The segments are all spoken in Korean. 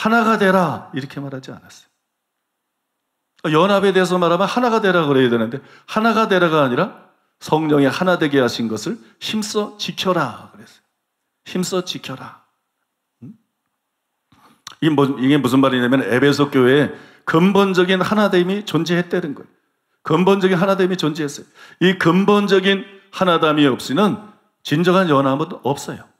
하나가 되라 이렇게 말하지 않았어요. 연합에 대해서 말하면 하나가 되라 그래야 되는데 하나가 되라가 아니라 성령의 하나 되게 하신 것을 힘써 지켜라 그랬어요. 힘써 지켜라. 이게 무슨 말이냐면 에베소 교회에 근본적인 하나됨이 존재했다는 거예요. 근본적인 하나됨이 존재했어요. 이 근본적인 하나됨이 없이는 진정한 연합은 없어요.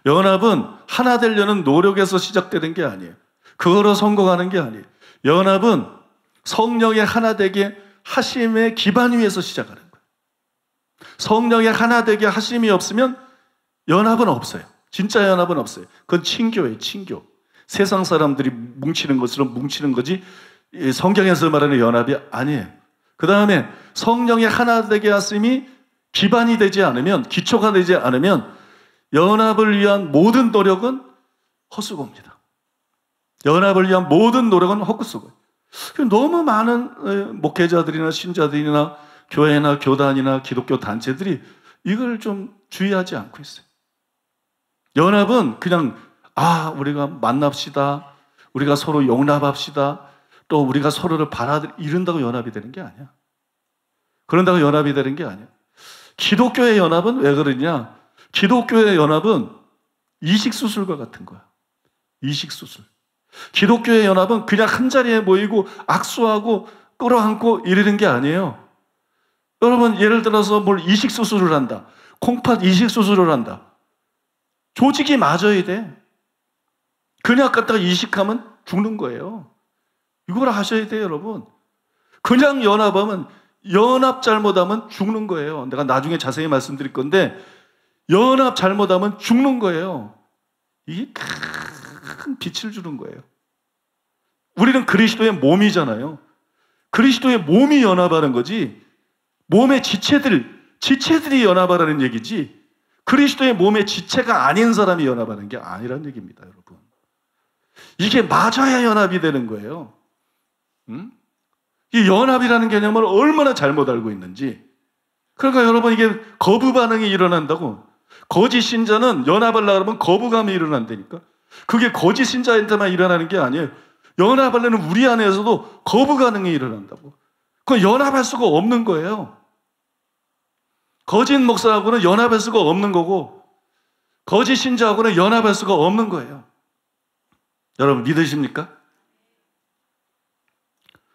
연합은 하나 되려는 노력에서 시작되는 게 아니에요. 그거로 성공하는 게 아니에요. 연합은 성령의 하나 되게 하심의 기반 위에서 시작하는 거예요. 성령의 하나 되게 하심이 없으면 연합은 없어요. 진짜 연합은 없어요. 그건 친교예요, 친교. 세상 사람들이 뭉치는 것처럼 뭉치는 거지 성경에서 말하는 연합이 아니에요. 그 다음에 성령의 하나 되게 하심이 기반이 되지 않으면, 기초가 되지 않으면 연합을 위한 모든 노력은 헛수고입니다. 연합을 위한 모든 노력은 헛수고예요. 너무 많은 목회자들이나 신자들이나 교회나 교단이나 기독교 단체들이 이걸 좀 주의하지 않고 있어요. 연합은 그냥 우리가 만납시다, 우리가 서로 용납합시다, 또 우리가 서로를 이른다고 연합이 되는 게 아니야. 그런다고 연합이 되는 게 아니야. 기독교의 연합은 왜 그러냐? 기독교의 연합은 이식수술과 같은 거야. 이식수술. 기독교의 연합은 그냥 한 자리에 모이고 악수하고 끌어안고 이러는 게 아니에요. 여러분, 예를 들어서 뭘 이식수술을 한다. 콩팥 이식수술을 한다. 조직이 맞아야 돼. 그냥 갖다가 이식하면 죽는 거예요. 이걸 하셔야 돼요, 여러분. 그냥 연합하면, 연합 잘못하면 죽는 거예요. 내가 나중에 자세히 말씀드릴 건데, 연합 잘못하면 죽는 거예요. 이게 큰 빛을 주는 거예요. 우리는 그리스도의 몸이잖아요. 그리스도의 몸이 연합하는 거지, 몸의 지체들이 연합하라는 얘기지, 그리스도의 몸의 지체가 아닌 사람이 연합하는 게 아니라는 얘기입니다, 여러분. 이게 맞아야 연합이 되는 거예요. 이 연합이라는 개념을 얼마나 잘못 알고 있는지. 그러니까 여러분, 이게 거부 반응이 일어난다고. 거짓 신자는 연합하려고 하면 거부감이 일어난다니까. 그게 거짓 신자한테만 일어나는 게 아니에요. 연합하려는 우리 안에서도 거부 반응이 일어난다고. 그건 연합할 수가 없는 거예요. 거짓 목사하고는 연합할 수가 없는 거고, 거짓 신자하고는 연합할 수가 없는 거예요. 여러분 믿으십니까?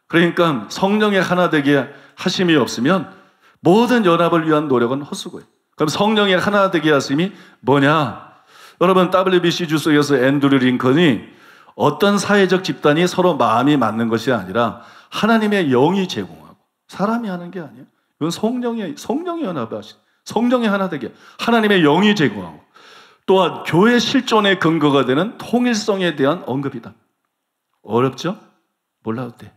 그러니까 성령의 하나 되게 하심이 없으면 모든 연합을 위한 노력은 헛수고예요. 그럼 성령의 하나 되게 하심이 뭐냐? 여러분, WBC 주석에서 앤드류 링컨이 어떤 사회적 집단이 서로 마음이 맞는 것이 아니라 하나님의 영이 제공하고, 사람이 하는 게 아니에요. 이건 성령이 연합하신, 성령의 하나 되게 하나님의 영이 제공하고, 또한 교회 실존의 근거가 되는 통일성에 대한 언급이다. 어렵죠? 몰라도 돼.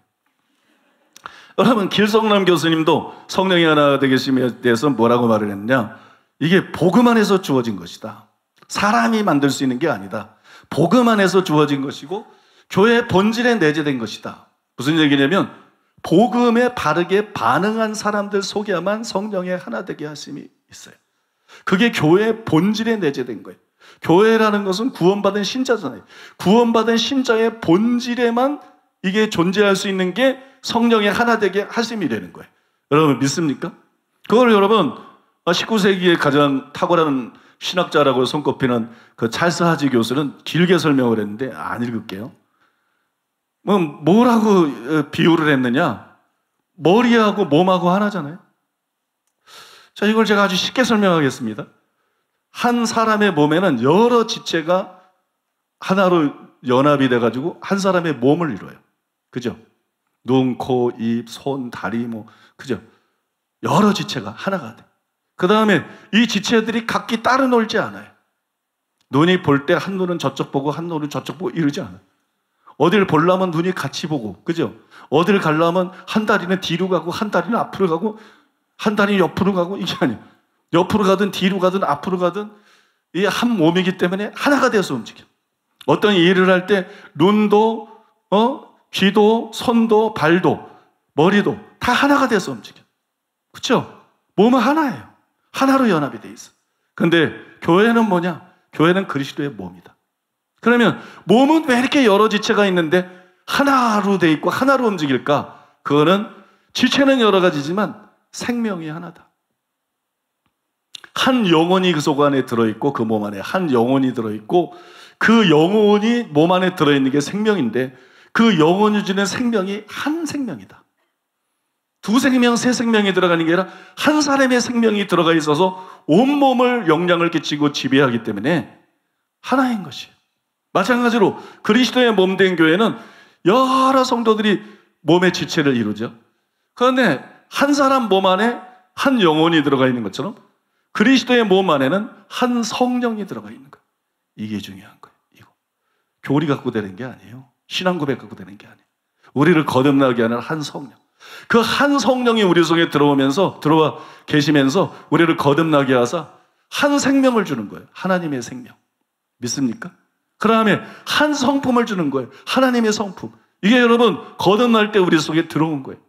여러분, 길성남 교수님도 성령의 하나 되게 하심에 대해서 뭐라고 말을 했냐? 이게 복음 안에서 주어진 것이다. 사람이 만들 수 있는 게 아니다. 복음 안에서 주어진 것이고 교회의 본질에 내재된 것이다. 무슨 얘기냐면 복음에 바르게 반응한 사람들 속에만 성령의 하나 되게 하심이 있어요. 그게 교회의 본질에 내재된 거예요. 교회라는 것은 구원받은 신자잖아요. 구원받은 신자의 본질에만 이게 존재할 수 있는 게 성령의 하나 되게 하심이 되는 거예요. 여러분 믿습니까? 그걸 여러분 19세기에 가장 탁월한 신학자라고 손꼽히는 그 찰스 하지 교수는 길게 설명을 했는데 안 읽을게요. 뭐라고 비유를 했느냐? 머리하고 몸하고 하나잖아요. 자, 이걸 제가 아주 쉽게 설명하겠습니다. 한 사람의 몸에는 여러 지체가 하나로 연합이 돼가지고 한 사람의 몸을 이뤄요. 그죠? 눈, 코, 입, 손, 다리, 그죠? 여러 지체가 하나가 돼. 그 다음에 이 지체들이 각기 따로 놀지 않아요. 눈이 볼 때 한 눈은 저쪽 보고 한 눈은 저쪽 보고 이러지 않아요. 어디를 보려면 눈이 같이 보고, 그죠? 어디를 가려면 한 다리는 뒤로 가고 한 다리는 앞으로 가고 한 다리는 옆으로 가고, 이게 아니에요. 옆으로 가든 뒤로 가든 앞으로 가든 이 한 몸이기 때문에 하나가 되어서 움직여. 어떤 일을 할 때 눈도 귀도 손도 발도 머리도 다 하나가 돼서 움직여. 그렇죠? 몸은 하나예요. 하나로 연합이 돼 있어. 근데 교회는 뭐냐? 교회는 그리스도의 몸이다. 그러면 몸은 왜 이렇게 여러 지체가 있는데 하나로 돼 있고 하나로 움직일까? 그거는 지체는 여러 가지지만 생명이 하나다. 한 영혼이 그 속 안에 들어있고 그 몸 안에 한 영혼이 들어있고 그 영혼이 몸 안에 들어있는 게 생명인데 그 영혼이 주는 생명이 한 생명이다. 두 생명, 세 생명이 들어가는 게 아니라 한 사람의 생명이 들어가 있어서 온몸을 영향을 끼치고 지배하기 때문에 하나인 것이에요. 마찬가지로 그리스도의 몸 된 교회는 여러 성도들이 몸의 지체를 이루죠. 그런데 한 사람 몸 안에 한 영혼이 들어가 있는 것처럼 그리스도의 몸 안에는 한 성령이 들어가 있는 거예요. 이게 중요한 거예요. 이거 교리 갖고 되는 게 아니에요. 신앙 고백 갖고 되는 게 아니에요. 우리를 거듭나게 하는 한 성령. 그 한 성령이 우리 속에 들어와 계시면서 우리를 거듭나게 하사 한 생명을 주는 거예요. 하나님의 생명. 믿습니까? 그 다음에 한 성품을 주는 거예요. 하나님의 성품. 이게 여러분 거듭날 때 우리 속에 들어온 거예요.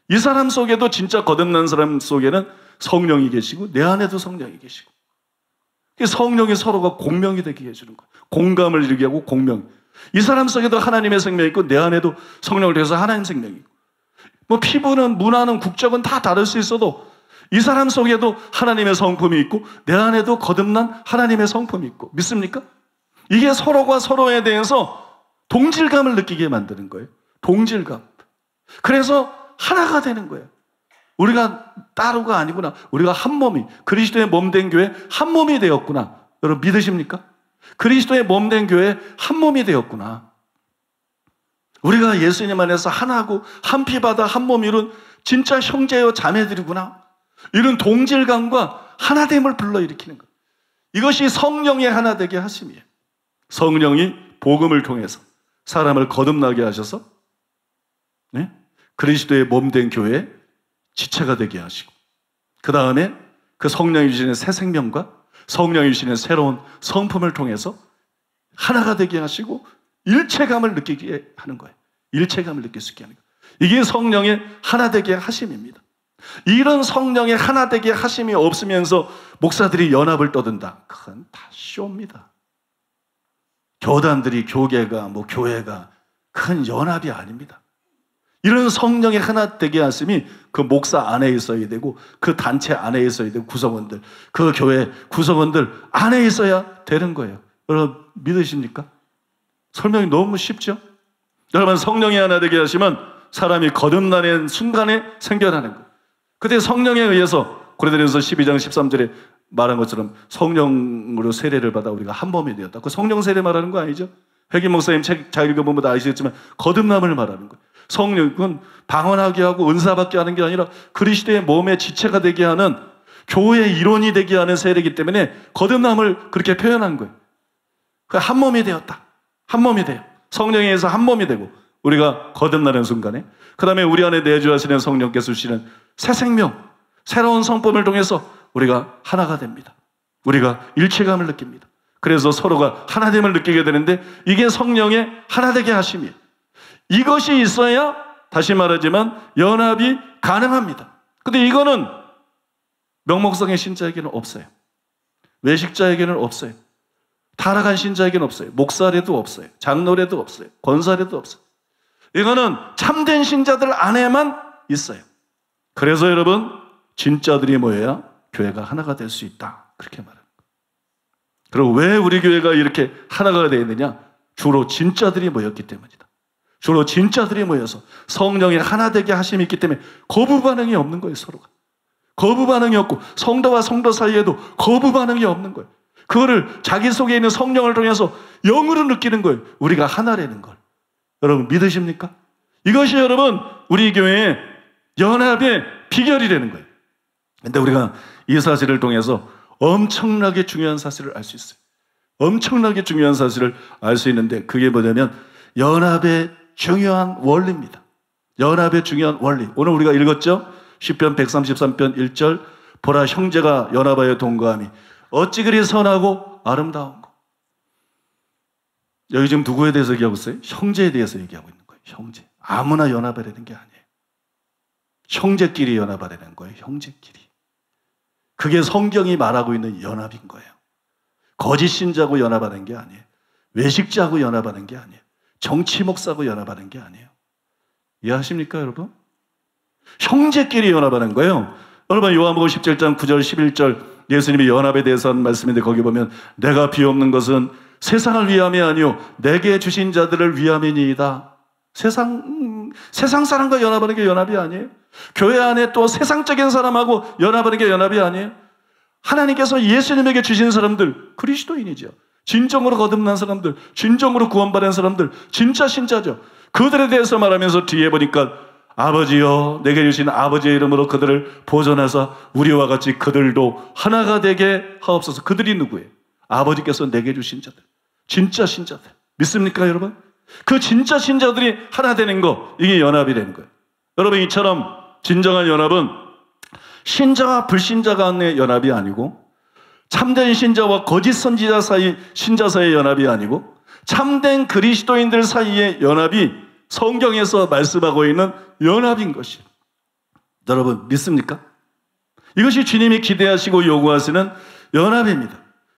이 사람 속에도 진짜 거듭난 사람 속에는 성령이 계시고 내 안에도 성령이 계시고 성령이 서로가 공명이 되게 해주는 거예요. 공감을 이루게 하고 공명. 이 사람 속에도 하나님의 생명이 있고 내 안에도 성령을 통해서 하나님 생명이 있고 뭐 피부는 문화는 국적은 다 다를 수 있어도 이 사람 속에도 하나님의 성품이 있고 내 안에도 거듭난 하나님의 성품이 있고 믿습니까? 이게 서로가 서로에 대해서 동질감을 느끼게 만드는 거예요. 동질감. 그래서 하나가 되는 거예요. 우리가 따로가 아니구나. 우리가 한 몸이 그리스도의 몸 된 교회 한 몸이 되었구나. 여러분 믿으십니까? 그리스도의 몸 된 교회 한 몸이 되었구나. 우리가 예수님 안에서 하나고 한 피 받아 한 몸 이룬 진짜 형제요 자매들이구나. 이런 동질감과 하나됨을 불러일으키는 것. 이것이 성령의 하나 되게 하심이에요. 성령이 복음을 통해서 사람을 거듭나게 하셔서 네? 그리스도의 몸 된 교회의 지체가 되게 하시고 그 다음에 그 성령이 주시는 새 생명과 성령이 주시는 새로운 성품을 통해서 하나가 되게 하시고 일체감을 느끼게 하는 거예요. 일체감을 느낄 수 있게 하는 거예요. 이게 성령의 하나 되게 하심입니다. 이런 성령의 하나 되게 하심이 없으면서 목사들이 연합을 떠든다. 그건 다 쇼입니다. 교단들이 교계가 교회가 큰 연합이 아닙니다. 이런 성령의 하나 되게 하심이 그 목사 안에 있어야 되고 그 단체 안에 있어야 되고 구성원들 그 교회 구성원들 안에 있어야 되는 거예요. 여러분 믿으십니까? 설명이 너무 쉽죠? 여러분 성령이 하나 되게 하시면 사람이 거듭나는 순간에 생겨나는 거예요. 그때 성령에 의해서 고린도전서 12장 13절에 말한 것처럼 성령으로 세례를 받아 우리가 한 몸이 되었다. 그 성령 세례 말하는 거 아니죠? 회기 목사님 책 잘 읽어보면 다 아시겠지만 거듭남을 말하는 거예요. 성령은 방언하게 하고 은사받게 하는 게 아니라 그리스도의 몸의 지체가 되게 하는 교회의 일원이 되게 하는 세례이기 때문에 거듭남을 그렇게 표현한 거예요. 한 몸이 되었다. 한 몸이 돼요. 성령에 의해서 한 몸이 되고 우리가 거듭나는 순간에 그 다음에 우리 안에 내주하시는 성령께서 주시는 새 생명, 새로운 성품을 통해서 우리가 하나가 됩니다. 우리가 일체감을 느낍니다. 그래서 서로가 하나됨을 느끼게 되는데 이게 성령의 하나 되게 하심이에요. 이것이 있어야 다시 말하지만 연합이 가능합니다. 근데 이거는 명목상의 신자에게는 없어요. 외식자에게는 없어요. 타락한 신자에게는 없어요. 목사래도 없어요. 장로래도 없어요. 권사래도 없어요. 이거는 참된 신자들 안에만 있어요. 그래서 여러분 진짜들이 모여야 교회가 하나가 될 수 있다. 그렇게 말합니다. 그리고 왜 우리 교회가 이렇게 하나가 되어 있느냐? 주로 진짜들이 모였기 때문이다. 주로 진짜들이 모여서 성령의 하나 되게 하심이 있기 때문에 거부 반응이 없는 거예요. 서로가. 거부 반응이 없고 성도와 성도 사이에도 거부 반응이 없는 거예요. 그거를 자기 속에 있는 성령을 통해서 영으로 느끼는 거예요. 우리가 하나라는 걸. 여러분 믿으십니까? 이것이 여러분 우리 교회의 연합의 비결이라는 거예요. 근데 우리가 이 사실을 통해서 엄청나게 중요한 사실을 알 수 있어요. 엄청나게 중요한 사실을 알 수 있는데 그게 뭐냐면 연합의 중요한 원리입니다. 연합의 중요한 원리. 오늘 우리가 읽었죠? 시편 133편 1절 보라 형제가 연합하여 동거함이 어찌 그리 선하고 아름다운고. 여기 지금 누구에 대해서 얘기하고 있어요? 형제에 대해서 얘기하고 있는 거예요. 형제. 아무나 연합하려는 게 아니에요. 형제끼리 연합하려는 거예요. 형제끼리. 그게 성경이 말하고 있는 연합인 거예요. 거짓 신자고 연합하는 게 아니에요. 외식자하고 연합하는 게 아니에요. 정치 목사하고 연합하는 게 아니에요. 이해하십니까, 여러분? 형제끼리 연합하는 거예요. 여러분, 요한복음 17장 9절 11절 예수님이 연합에 대해서 한 말씀인데 거기 보면 내가 비옵는 것은 세상을 위함이 아니요 내게 주신 자들을 위함이니이다. 세상 사람과 연합하는 게 연합이 아니에요. 교회 안에 또 세상적인 사람하고 연합하는 게 연합이 아니에요. 하나님께서 예수님에게 주신 사람들, 그리스도인이죠. 진정으로 거듭난 사람들, 진정으로 구원받은 사람들, 진짜 신자죠. 그들에 대해서 말하면서 뒤에 보니까 아버지여 내게 주신 아버지의 이름으로 그들을 보존하사 우리와 같이 그들도 하나가 되게 하옵소서. 그들이 누구예요? 아버지께서 내게 주신 자들, 진짜 신자들. 믿습니까, 여러분? 그 진짜 신자들이 하나 되는 거, 이게 연합이 되는 거예요. 여러분, 이처럼 진정한 연합은 신자와 불신자 간의 연합이 아니고, 참된 신자와 거짓 선지자 사이, 신자 사이의 연합이 아니고, 참된 그리스도인들 사이의 연합이 성경에서 말씀하고 있는 연합인 것이에요. 여러분, 믿습니까? 이것이 주님이 기대하시고 요구하시는 연합입니다.